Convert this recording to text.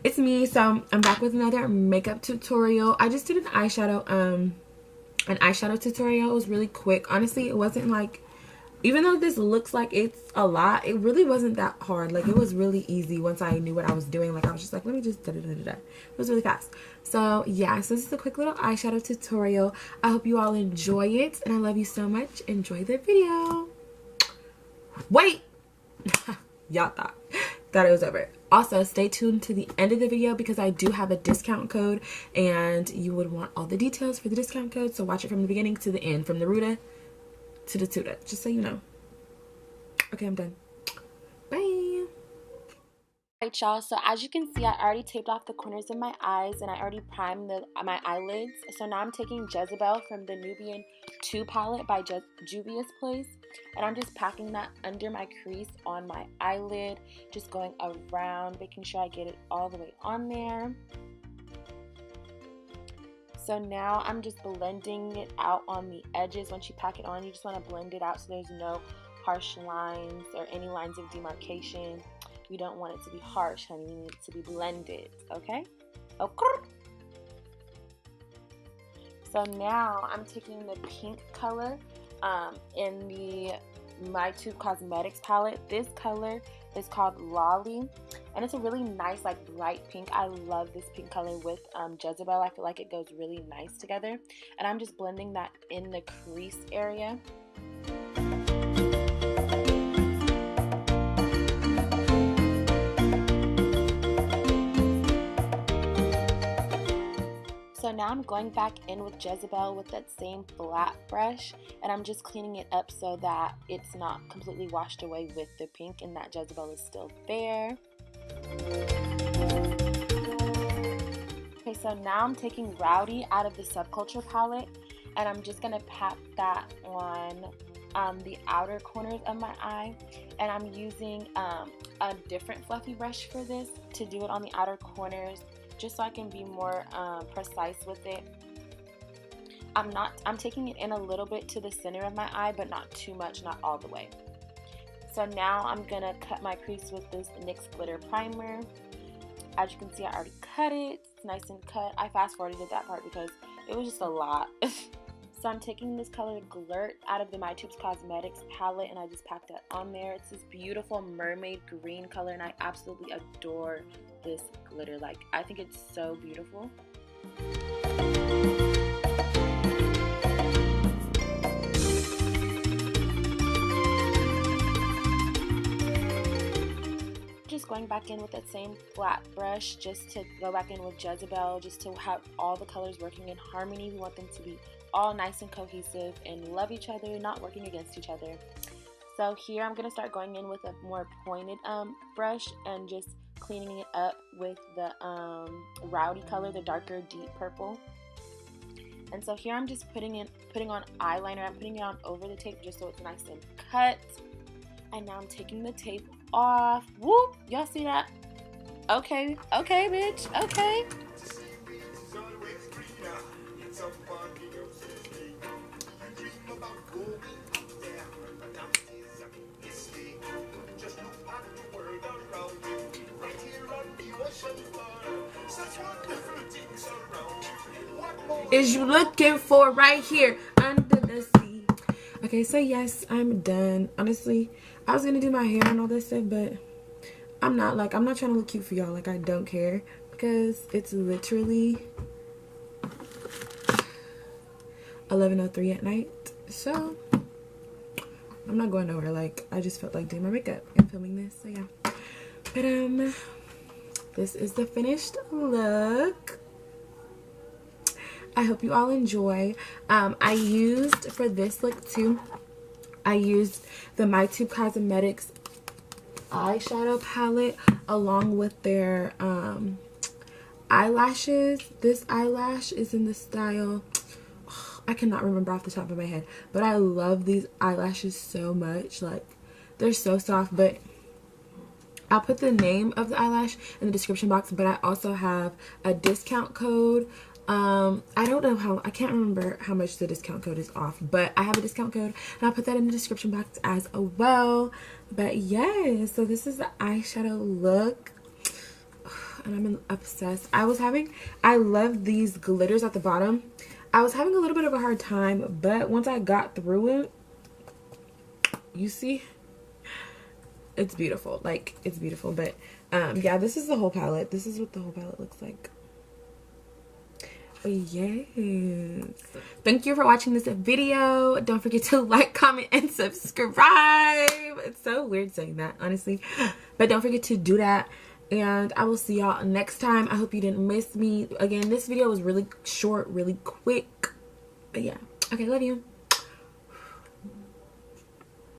It's me. So I'm back with another makeup tutorial. I just did an eyeshadow tutorial. It was really quick. Honestly, it wasn't like, even though this looks like it's a lot, it really wasn't that hard. Like, it was really easy once I knew what I was doing. Like, I was just like, let me just da-da-da-da-da. It was really fast. So yeah, so this is a quick little eyeshadow tutorial. I hope you all enjoy it, and I love you so much. Enjoy the video. Wait. Y'all thought it was over. Also, stay tuned to the end of the video because I do have a discount code, and you would want all the details for the discount code. So watch it from the beginning to the end, from the Ruta to the Tuta, just so you know. Okay, I'm done. Bye. Alright, y'all, so as you can see, I already taped off the corners of my eyes, and I already primed my eyelids. So now I'm taking Jezebel from the Nubian 2 palette by Juvia's Place, and I'm just packing that under my crease on my eyelid, just going around, making sure I get it all the way on there. So now I'm just blending it out on the edges. Once you pack it on, you just want to blend it out so there's no harsh lines or any lines of demarcation. You don't want it to be harsh, honey. You need it to be blended, okay? Okay. So now I'm taking the pink color in the MyTubeCosmetics palette. This color is called Lolly, and it's a really nice, like, bright pink. I love this pink color with Jezebel. I feel like it goes really nice together, and I'm just blending that in the crease area. So now I'm going back in with Jezebel with that same flat brush, and I'm just cleaning it up so that it's not completely washed away with the pink and that Jezebel is still there. Okay, so now I'm taking Rowdy out of the Subculture palette, and I'm just going to pat that on the outer corners of my eye, and I'm using a different fluffy brush for this to do it on the outer corners, just so I can be more precise with it. I'm taking it in a little bit to the center of my eye, but not too much, not all the way. So now I'm gonna cut my crease with this NYX Glitter Primer. As you can see, I already cut it. It's nice and cut. I fast forwarded that part because it was just a lot. So I'm taking this color Glirt out of the MyTubeCosmetics palette, and I just packed that on there. It's this beautiful mermaid green color, and I absolutely adore this glitter. Like, I think it's so beautiful. Just going back in with that same flat brush, just to go back in with Jezebel, just to have all the colors working in harmony. We want them to be all nice and cohesive and love each other, not working against each other. So here I'm going to start going in with a more pointed brush and just cleaning it up with the Rowdy color, the darker deep purple. And so here I'm just putting on eyeliner. I'm putting it on over the tape just so it's nice and cut. And now I'm taking the tape off. Whoop! Y'all see that? Okay, okay, bitch. Okay. Is you looking for right here under the sea? Okay, so yes, I'm done. Honestly, I was gonna do my hair and all this stuff, but I'm not trying to look cute for y'all. Like, I don't care because it's literally 11:03 at night. So I'm not going nowhere. Like, I just felt like doing my makeup and filming this. So yeah. But this is the finished look. I hope you all enjoy. I used, for this look too, I used the MyTubeCosmetics eyeshadow palette along with their eyelashes. This eyelash is in the style, I cannot remember off the top of my head, but I love these eyelashes so much. Like, they're so soft. But I'll put the name of the eyelash in the description box, but I also have a discount code. I don't know how, I can't remember how much the discount code is off, but I have a discount code, and I'll put that in the description box as well. But yeah, so this is the eyeshadow look. and I'm obsessed. I love these glitters at the bottom. I was having a little bit of a hard time, but once I got through it, you see, it's beautiful. Like, it's beautiful. But yeah, this is the whole palette. This is what the whole palette looks like. Yes. Thank you for watching this video. Don't forget to like, comment, and subscribe. It's so weird saying that, honestly, but don't forget to do that. And I will see y'all next time. I hope you didn't miss me. Again, this video was really short, really quick. But yeah. Okay, love you.